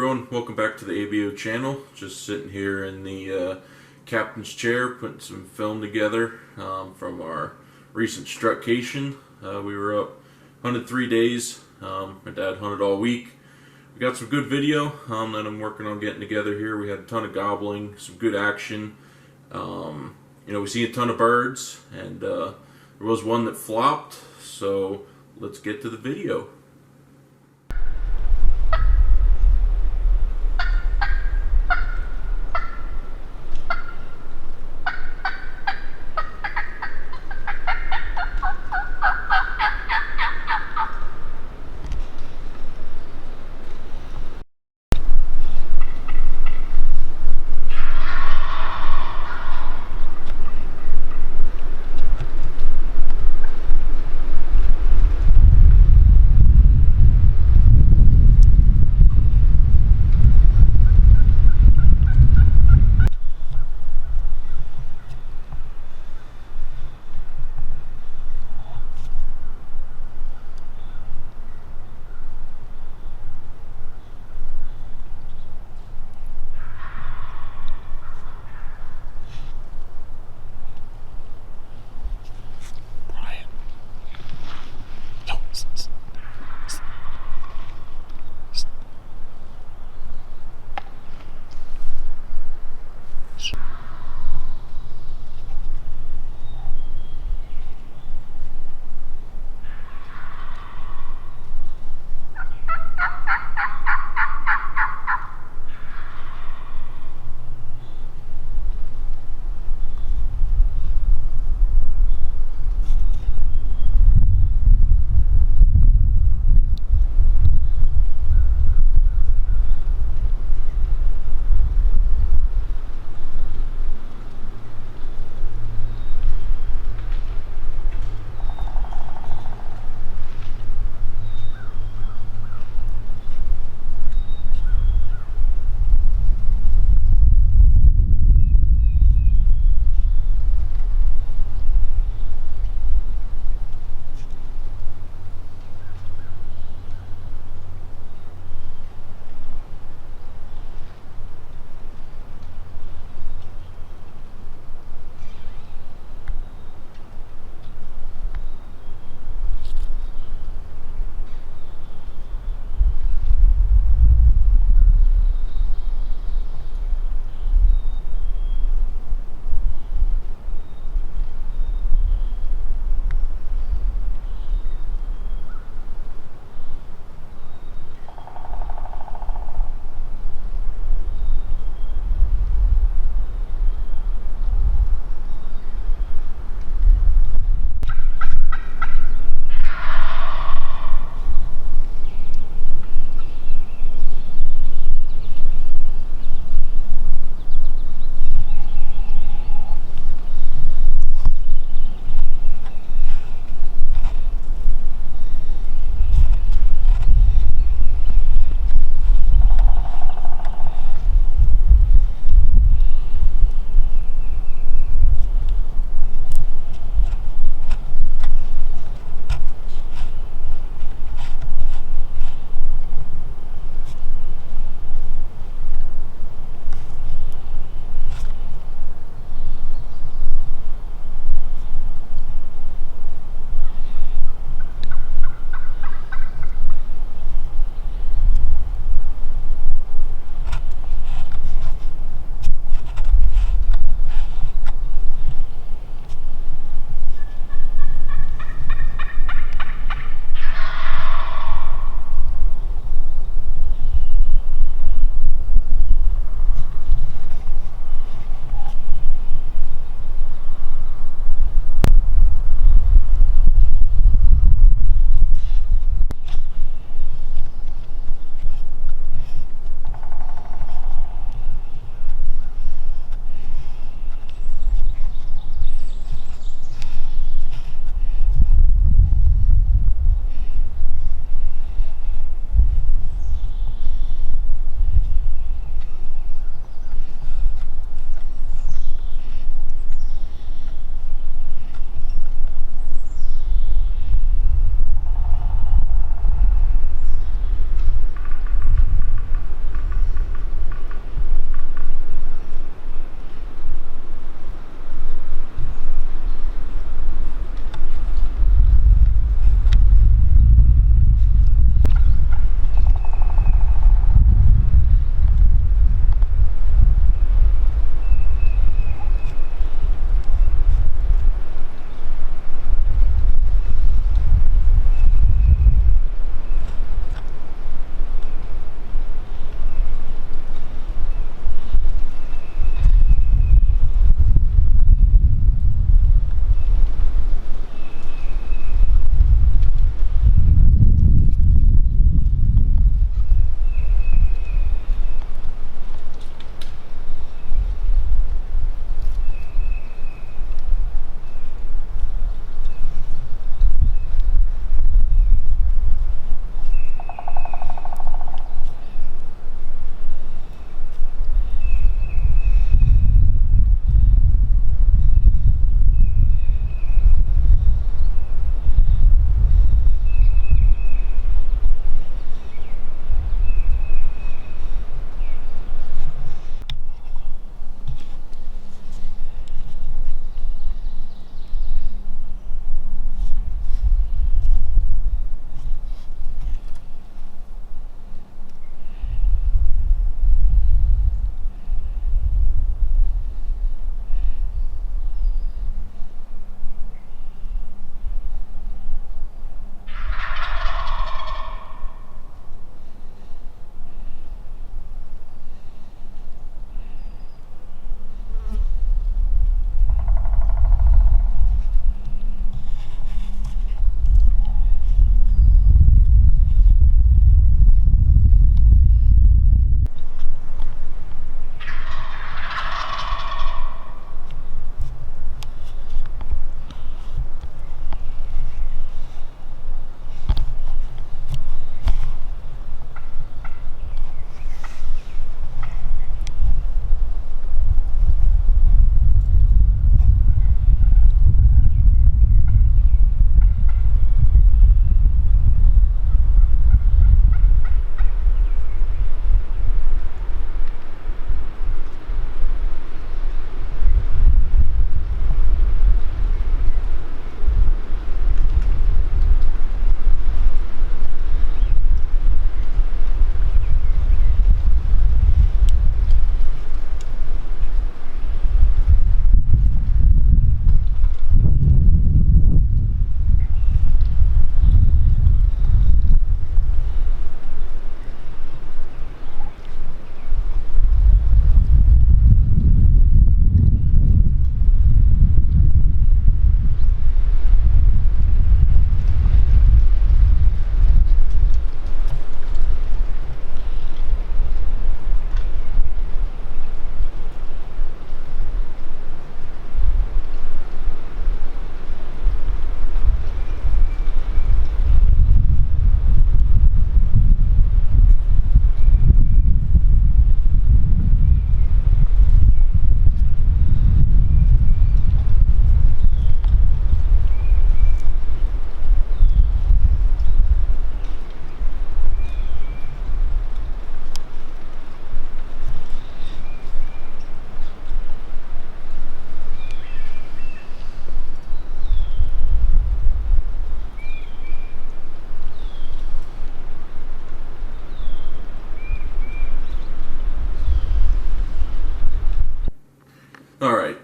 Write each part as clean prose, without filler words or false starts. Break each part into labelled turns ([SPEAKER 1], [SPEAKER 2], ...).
[SPEAKER 1] everyone, welcome back to the ABO channel. Just sitting here in the captain's chair putting some film together from our recent struckcation. We were up, hunted 3 days. My dad hunted all week. We got some good video that I'm working on getting together here. We had a ton of gobbling, some good action. We see a ton of birds, and there was one that flopped, so let's get to the video.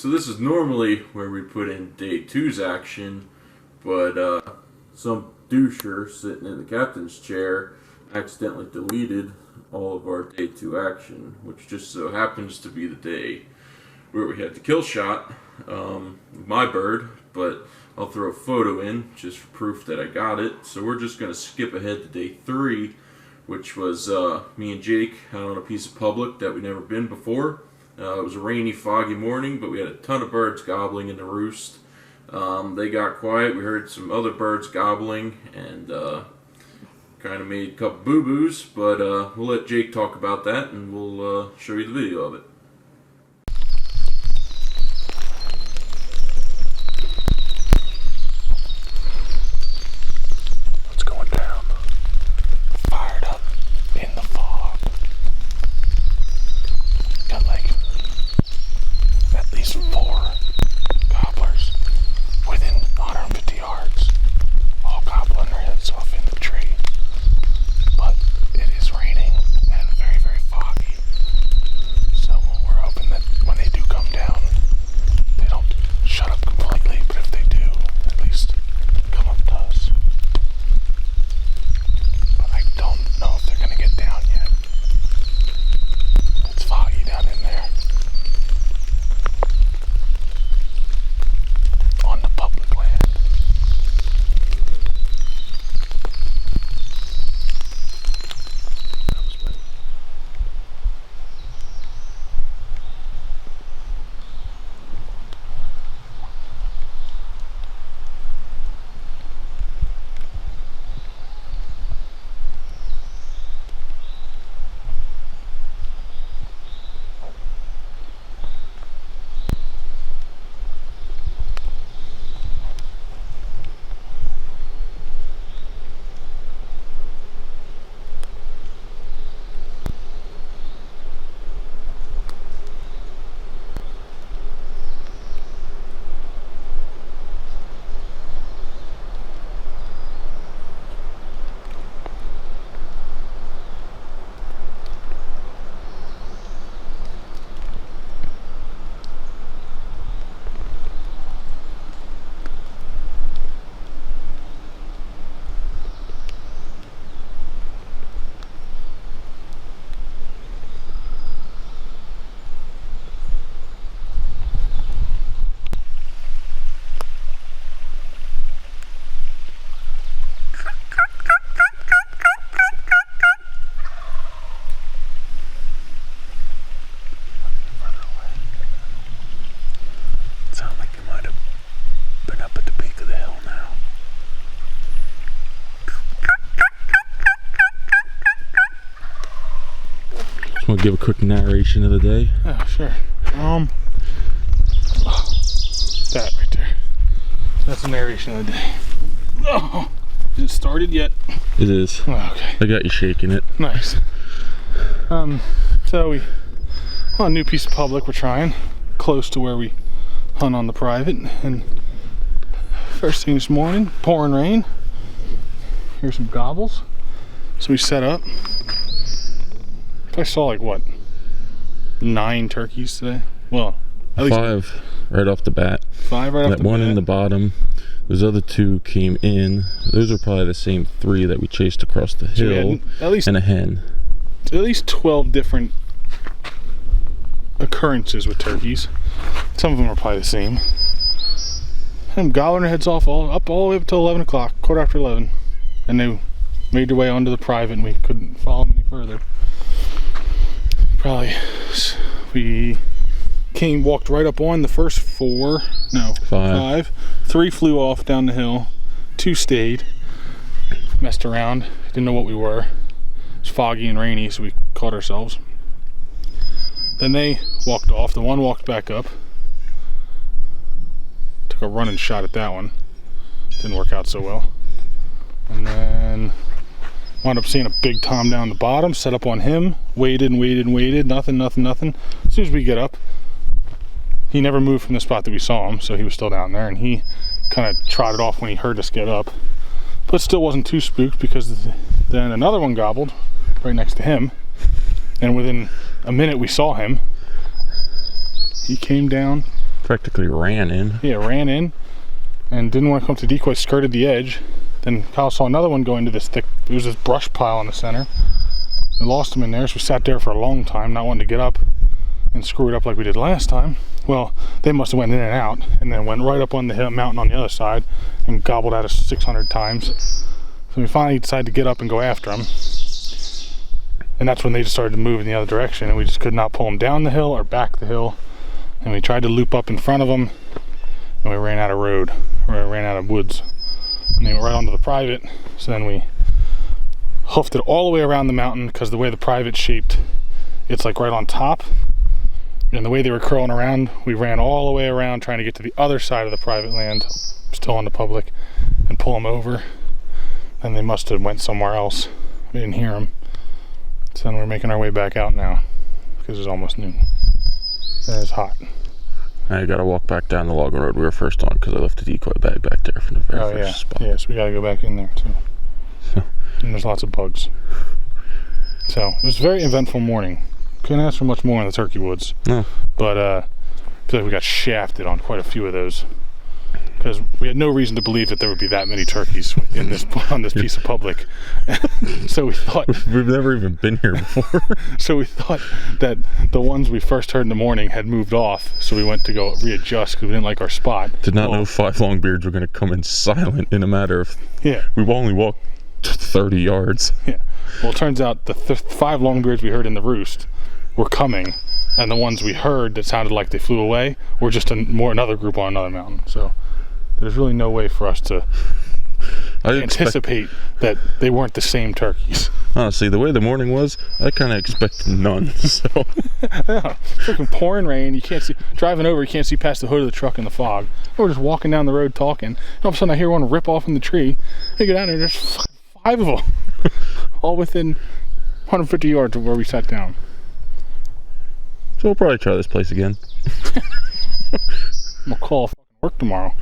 [SPEAKER 1] So this is normally where we put in day 2's action, but some doucher sitting in the captain's chair accidentally deleted all of our day 2 action, which just so happens to be the day where we had the kill shot, my bird, but I'll throw a photo in just for proof that I got it. So we're just going to skip ahead to day 3, which was me and Jake out on a piece of public that we'd never been before. It was a rainy, foggy morning, but we had a ton of birds gobbling in the roost. They got quiet. We heard some other birds gobbling and kind of made a couple boo-boos, but we'll let Jake talk about that and we'll show you the video of it.
[SPEAKER 2] Want to give a quick narration of the day?
[SPEAKER 3] Oh, sure. That right there. That's the narration of the day. Oh, is it started yet?
[SPEAKER 2] It is.
[SPEAKER 3] Oh, okay.
[SPEAKER 2] I got you shaking it.
[SPEAKER 3] Nice. So we on a new piece of public we're trying, close to where we hunt on the private, and first thing this morning, pouring rain. Here's some gobbles. So we set up. I saw like what, 9 turkeys today? Well, at least
[SPEAKER 2] 5 right off the bat.
[SPEAKER 3] 5 right off the bat.
[SPEAKER 2] That one in the bottom. Those other 2 came in. Those are probably the same 3 that we chased across the hill.
[SPEAKER 3] At least,
[SPEAKER 2] and a hen.
[SPEAKER 3] At least 12 different occurrences with turkeys. Some of them are probably the same. And gobbling their heads off all the way up till 11 o'clock, quarter after 11. And they made their way onto the private and we couldn't follow them any further. We walked right up on the first 5. 3 flew off down the hill, 2 stayed, messed around, didn't know what we were. It was foggy and rainy, so we caught ourselves. Then they walked off, the one walked back up, took a running shot at that one, didn't work out so well. And then wound up seeing a big tom down the bottom, set up on him, waited, nothing. As soon as we get up, he never moved from the spot that we saw him, so he was still down there, and he kind of trotted off when he heard us get up. But still wasn't too spooked, because then another one gobbled right next to him, and within a minute we saw him. He came down
[SPEAKER 2] Practically ran in.
[SPEAKER 3] Yeah, ran in and didn't want to come to decoy, skirted the edge. Then Kyle saw another one go into this thick, it was this brush pile in the center. We lost him in there, so we sat there for a long time, not wanting to get up and screw it up like we did last time. Well, they must have went in and out, and then went right up on the hill, mountain on the other side and gobbled at us 600 times. So we finally decided to get up and go after them. And that's when they just started to move in the other direction, and we just could not pull them down the hill or back the hill. And we tried to loop up in front of them, and we ran out of road, or we ran out of woods. And they went right onto the private, so then we hoofed it all the way around the mountain, because the way the private's shaped, it's like right on top. And the way they were curling around, we ran all the way around trying to get to the other side of the private land, still on the public, and pull them over. And they must have went somewhere else. We didn't hear them. So then we're making our way back out now, because it's almost noon. And it's hot.
[SPEAKER 2] I gotta walk back down the logging road we were first on, because I left the decoy bag back there from the very first spot.
[SPEAKER 3] Yeah, so we gotta go back in there too. And there's lots of bugs. So it was a very eventful morning. Couldn't ask for much more in the turkey woods.
[SPEAKER 2] No.
[SPEAKER 3] But I feel like we got shafted on quite a few of those, because we had no reason to believe that there would be that many turkeys in this on this piece of public. So we thought
[SPEAKER 2] we've never even been here before.
[SPEAKER 3] So we thought that the ones we first heard in the morning had moved off, so we went to go readjust because we didn't like our spot.
[SPEAKER 2] Did not know 5 longbeards were going to come in silent in a matter of...
[SPEAKER 3] Yeah.
[SPEAKER 2] We've only walked 30 yards.
[SPEAKER 3] Yeah. Well, it turns out the 5 longbeards we heard in the roost were coming, and the ones we heard that sounded like they flew away were just another group on another mountain. So there's really no way for us to anticipate that they weren't the same turkeys.
[SPEAKER 2] Honestly, the way the morning was, I kind of expect none. So
[SPEAKER 3] yeah, freaking pouring rain. You can't see, driving over, you can't see past the hood of the truck in the fog. We're just walking down the road talking, and all of a sudden I hear one rip off in the tree. I get out there, there's 5 of them, all within 150 yards of where we sat down.
[SPEAKER 2] So we'll probably try this place again.
[SPEAKER 3] I'm gonna call fucking work tomorrow.